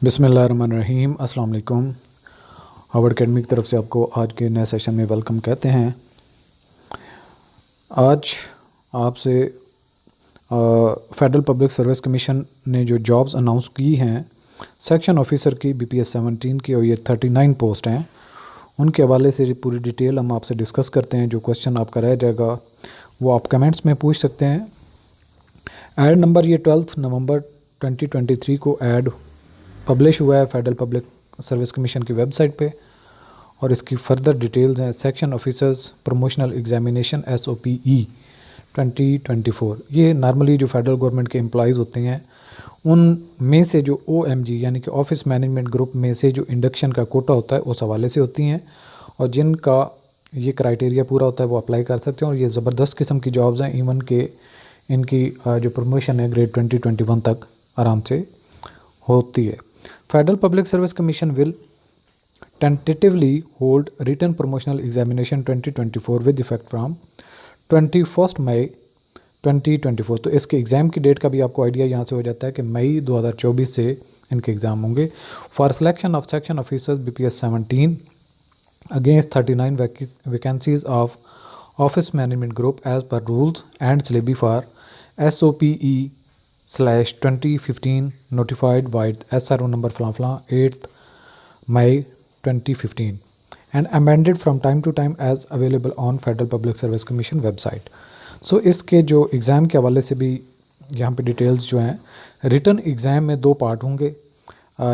बिस्मिल्लाहिर्रहमानिर्रहीम। अस्सलाम वालेकुम। हार्वर्ड अकेडमी की तरफ से आपको आज के नए सेशन में वेलकम कहते हैं। आज आपसे फेडरल पब्लिक सर्विस कमीशन ने जो जॉब्स अनाउंस की हैं सेक्शन ऑफिसर की BPS 17 की, और ये 39 पोस्ट हैं, उनके हवाले से पूरी डिटेल हम आपसे डिस्कस करते हैं। जो क्वेश्चन आपका रह जाएगा वो आप कमेंट्स में पूछ सकते हैं। ऐड नंबर ये 12 नवंबर 2023 को ऐड पब्लिश हुआ है फेडरल पब्लिक सर्विस कमीशन की वेबसाइट पे, और इसकी फर्दर डिटेल्स हैं। Section officers promotional examination SOPE 2024। ये नॉर्मली जो फेडरल गवर्नमेंट के एम्प्लॉयज़ होते हैं उन में से जो OMG यानी कि ऑफिस मैनेजमेंट ग्रुप में से जो इंडक्शन का कोटा होता है उस हवाले से होती हैं, और जिनका ये क्राइटेरिया पूरा होता है वो अप्लाई कर सकते हैं। और ये ज़बरदस्त किस्म की जॉब्स हैं, इवन के इनकी जो प्रमोशन है ग्रेड 2021 तक आराम से होती है। Federal Public Service Commission will tentatively hold written promotional examination 2024 with effect from 21st May 2024। तो इसके एग्ज़ाम की डेट का भी आपको आइडिया यहाँ से हो जाता है कि मई 2024 से इनके एग्ज़ाम होंगे। For selection of section officers BPS 17 against 39 vacancies of office management group as per rules and syllabi for SOPE/2015 notified by SRO number flan 8th May 2015 and amended from time to time as available on Federal Public Service Commission website। सो इसके जो exam के हवाले से भी यहाँ पे details जो हैं, रिटन एग्ज़ाम में 2 पार्ट होंगे,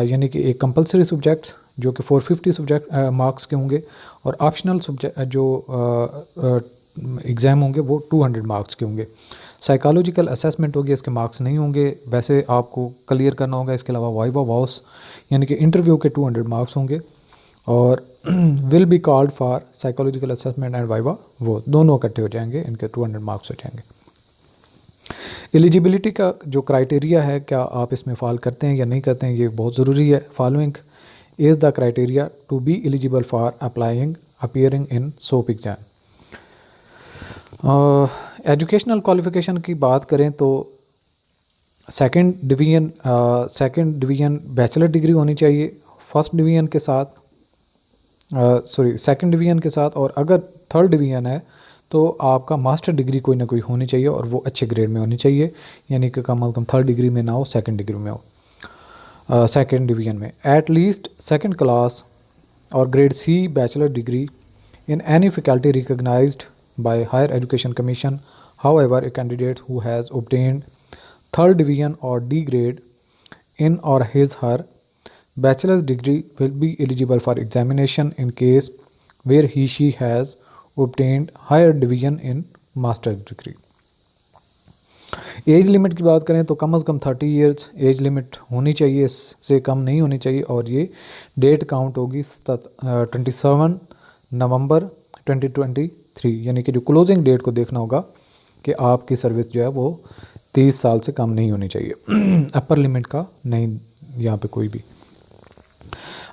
यानी कि एक कंपलसरी सब्जेक्ट्स जो कि 450 मार्क्स के होंगे, और ऑप्शनल सब्जेक्ट जो एग्ज़ाम होंगे वो 200 मार्क्स के होंगे। साइकोलॉजिकल असेसमेंट होगी, इसके मार्क्स नहीं होंगे, वैसे आपको क्लियर करना होगा। इसके अलावा वाइवा वाउस यानी कि इंटरव्यू के 200 मार्क्स होंगे, और will be called for psychological assessment and viva, वो दोनों इकट्ठे हो जाएंगे, इनके 200 मार्क्स हो जाएंगे। एलिजिबिलिटी का जो क्राइटेरिया है, क्या आप इसमें फ़ॉल करते हैं या नहीं करते हैं, ये बहुत ज़रूरी है। Following is the criteria to be eligible for appearing in SOP exam. Educational qualification की बात करें तो सेकंड डिवीज़न बैचलर डिग्री होनी चाहिए सेकंड डिवीज़न के साथ, और अगर थर्ड डिवीज़न है तो आपका मास्टर डिग्री कोई ना कोई होनी चाहिए, और वो अच्छे ग्रेड में होनी चाहिए, यानी कि कम अज़ कम थर्ड डिग्री में ना हो, सेकंड डिग्री में हो। सेकंड डिवीज़न में एट लीस्ट सेकंड क्लास और grade C bachelor degree in any faculty recognized by Higher Education Commission। However, a candidate who has obtained third division or D grade in or her bachelor's degree will be eligible for examination in case where she has obtained higher division in master's degree। Age limit की बात करें तो कम अज़ कम 30 years age limit होनी चाहिए, इससे कम नहीं होनी चाहिए, और ये डेट काउंट होगी 27 नवंबर 2023, यानी कि जो क्लोजिंग डेट को देखना होगा कि आपकी सर्विस जो है वो 30 साल से कम नहीं होनी चाहिए। अपर लिमिट का नहीं यहाँ पे कोई भी।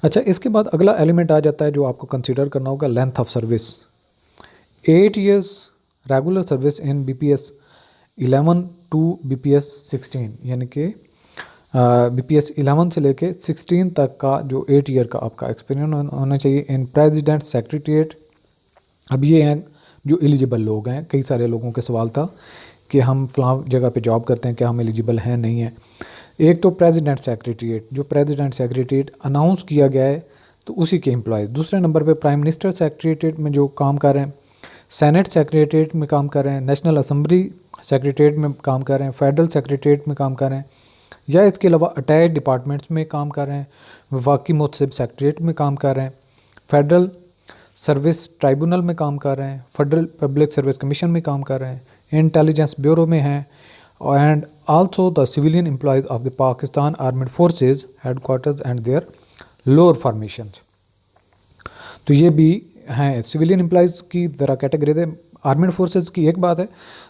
अच्छा, इसके बाद अगला एलिमेंट आ जाता है जो आपको कंसीडर करना होगा, length of service. 8 years regular service in BPS 11 to BPS 16, यानी कि BPS 11 से लेके 16 तक का जो 8 ईयर का आपका एक्सपीरियंस होना चाहिए इन प्रेसिडेंट सेक्रेटरीट। अब ये हैं जो एलिजिबल लोग हैं। कई सारे लोगों के सवाल था कि हम फ़लाँ जगह पे जॉब करते हैं, क्या हम एलिजिबल हैं नहीं हैं। एक तो प्रेसिडेंट सेक्रेटरीट, जो प्रेसिडेंट सेक्रेटरीट अनाउंस किया गया है तो उसी के एम्प्लॉय। दूसरे नंबर पे प्राइम मिनिस्टर सेक्रेटरीट में जो काम कर रहे हैं, सेनेट सेक्रेटरीट में काम कर रहे हैं, नेशनल असम्बली सेक्रेटरीट में काम कर रहे हैं, फेडरल सेक्रेटरीट में काम कर रहे हैं, या इसके अलावा अटैच डिपार्टमेंट्स में काम कर रहे हैं, वफाकी मुतसिब सेक्रेटरीट में काम कर रहे हैं, फेडरल सर्विस ट्राइब्यूनल में काम कर रहे हैं, फेडरल पब्लिक सर्विस कमीशन में काम कर रहे हैं, इंटेलिजेंस ब्यूरो में हैं, and also the civilian employees of the Pakistan armed forces headquarters and their lower formation. तो ये भी हैं सिविलियन एम्प्लॉयज़ की ज़रा कैटेगरी है। आर्म्ड फोर्सेज की एक बात है,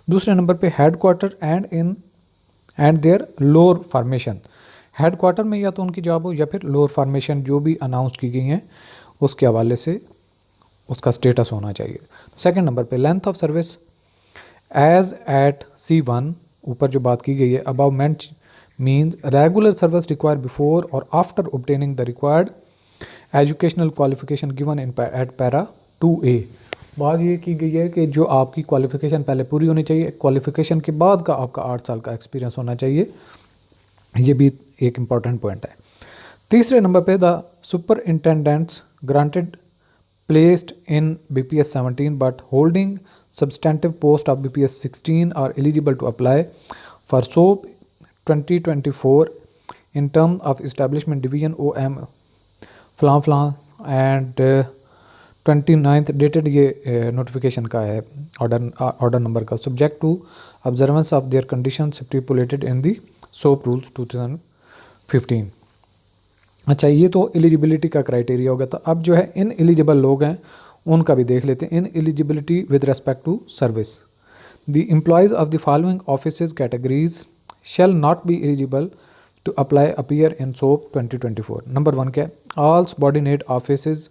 दूसरे नंबर पे headquarter and their lower formation. Headquarter में या तो उनकी जॉब हो या फिर लोअर फार्मेशन जो भी अनाउंस की गई हैं उसके हवाले से उसका स्टेटस होना चाहिए। सेकंड नंबर पे length of service as at C1, ऊपर जो बात की गई है above means regular service required before or after obtaining the required educational qualification given in eight para 2A। बात ये की गई है कि जो आपकी क्वालिफिकेशन पहले पूरी होनी चाहिए, क्वालिफिकेशन के बाद का आपका 8 साल का एक्सपीरियंस होना चाहिए, ये भी एक इम्पॉर्टेंट पॉइंट है। तीसरे नंबर पे the superintendents granted placed in BPS 17 but holding substantive post of BPS 16 are eligible to apply for SOAP 2024 in terms of establishment division OM फलां एंड 29 डेटेड ये नोटिफिकेशन का है ऑर्डर नंबर का, subject to observance of their condition stipulated in the SOAP rules 2015। अच्छा, ये तो eligibility का criteria होगा। तो अब जो है इन एलिजिबल लोग हैं उनका भी देख लेते हैं। In eligibility with respect to service, the employees of the following offices categories shall not be eligible to apply appear in SOAP 2024। Number 1 क्या है? All subordinate offices.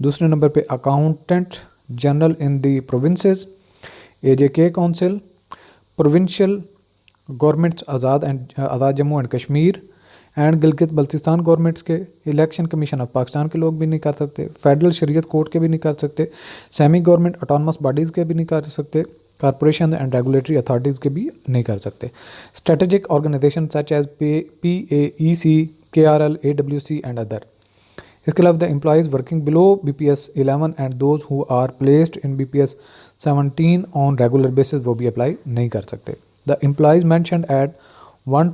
दूसरे नंबर पे accountant general in the provinces, AJK council, provincial governments Azad Jammu and Kashmir and Gilgit Baltistan governments के, election commission of Pakistan के लोग भी नहीं कर सकते, फेडरल शरीयत कोर्ट के भी नहीं कर सकते, सेमी गवर्नमेंट ऑटोनमस बॉडीज़ के भी नहीं कर सकते, कॉरपोरेशन एंड रेगुलेटरी अथॉरिटीज़ के भी नहीं कर सकते, strategic organisation such as PAEC, KRL, AWC and other. इसके अलावा the employees working below BPS 11 and those who are placed in BPS 17 on regular basis वो भी अप्लाई नहीं कर सकते। The employees mentioned at 1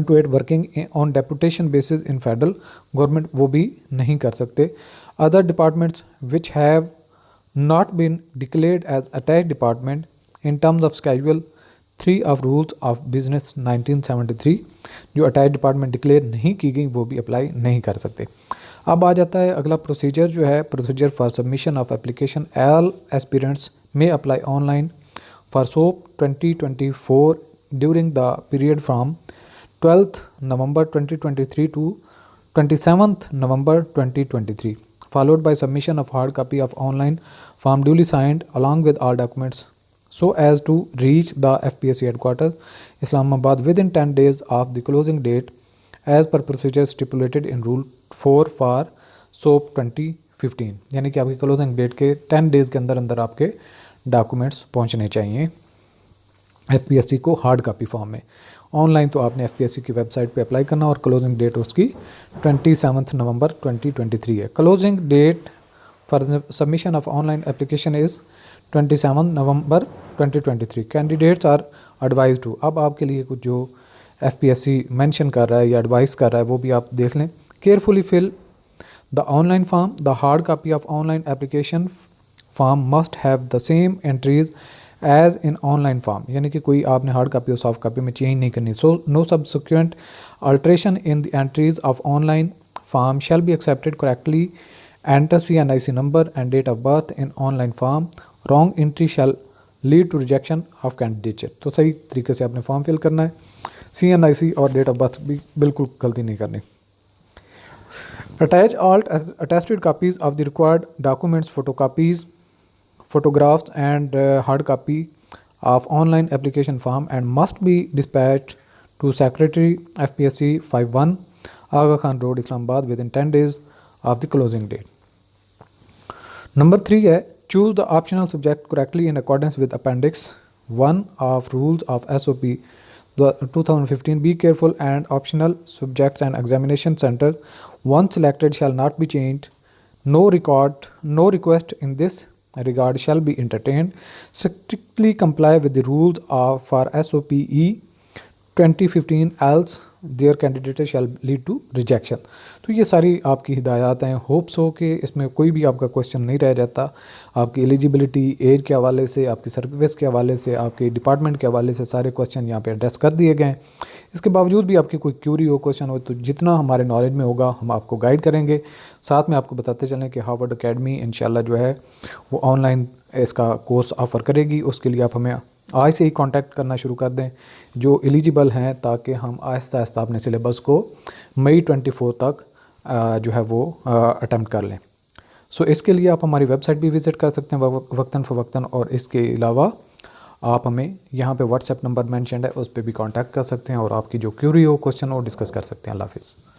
to 8 working on deputation basis in federal government वो भी नहीं कर सकते। Other departments which have not been declared as attached department in terms of Schedule 3 of Rules of Business 1973, जो attach department declare नहीं की गई वो भी अप्लाई नहीं कर सकते। अब आ जाता है अगला प्रोसीजर जो है, procedure for submission of application. All aspirants may apply online for SOAP 2024 during the period from 12th November 2023 to 27th November 2023, followed by submission of hard copy of online form duly signed along with all documents so as to reach the FPSC headquarters Islamabad within 10 days of the closing date as per procedure stipulated in Rule 4 for SOAP 2015। यानी कि आपकी closing date के 10 days के अंदर अंदर आपके documents पहुंचने चाहिए FPSC को हार्ड कॉपी फॉर्म में। ऑनलाइन तो आपने FPSC की वेबसाइट पे अप्लाई करना और क्लोजिंग डेट उसकी 27 नवंबर 2023 है। Closing date for the submission of online application is 27 November 2023। Candidates are advised to, अब आपके लिए कुछ जो FPSC मेंशन कर रहा है या एडवाइस कर रहा है वो भी आप देख लें। Carefully fill the online form, the hard copy of online application form must have the same entries as in online form, यानी कि कोई आपने हार्ड कॉपी और सॉफ्ट कॉपी में चेंज नहीं करनी। So no subsequent alteration in the entries of online form shall be accepted correctly. Enter CNIC number and date of birth in online form. Wrong entry shall lead to rejection of candidature। तो सही तरीके से आपने form fill करना है। CNIC और date of birth भी बिल्कुल गलती नहीं करनी। Attach all attested copies of the required documents, photocopies, photographs and hard copy of online application form and must be dispatched to Secretary FPSC 51 Aga Khan Road, Islamabad within 10 days of the closing date। Number 3 है, choose the optional subject correctly in accordance with appendix 1 of rules of SOP 2015। Be careful and optional subjects and examination centres once selected shall not be changed। No request in this regard shall be entertained। Strictly comply with the rules for SOPE 2015 else their candidate shall lead to rejection। तो ये सारी आपकी हिदायत हैं। Hopes हो कि इसमें कोई भी आपका क्वेश्चन नहीं रह जाता। आपकी एलिजिबिलिटी, एज के हवाले से, आपकी सर्विस के हवाले से, आपके डिपार्टमेंट के हवाले से सारे क्वेश्चन यहाँ पे एड्रेस कर दिए गए हैं। इसके बावजूद भी आपकी कोई क्यूरी हो, क्वेश्चन हो, तो जितना हमारे नॉलेज में होगा हम आपको गाइड करेंगे। साथ में आपको बताते चलें कि हार्वर्ड अकेडमी इंशाल्लाह जो है वो ऑनलाइन इसका कोर्स ऑफ़र करेगी। उसके लिए आप हमें आज से ही कांटेक्ट करना शुरू कर दें जो एलिजिबल हैं, ताकि हम आहिस्ता आहिस्ता अपने सिलेबस को मई 24 तक जो है वो अटेम्प्ट कर लें। सो इसके लिए आप हमारी वेबसाइट भी विज़िट कर सकते हैं वक्तन फ़वक्तन, और इसके अलावा आप हमें यहाँ पे व्हाट्सएप नंबर मेंशन है, उस पर भी कांटेक्ट कर सकते हैं और आपकी जो क्यूरी हो, क्वेश्चन हो, डिस्कस कर सकते हैं। अल्लाह हाफिज़।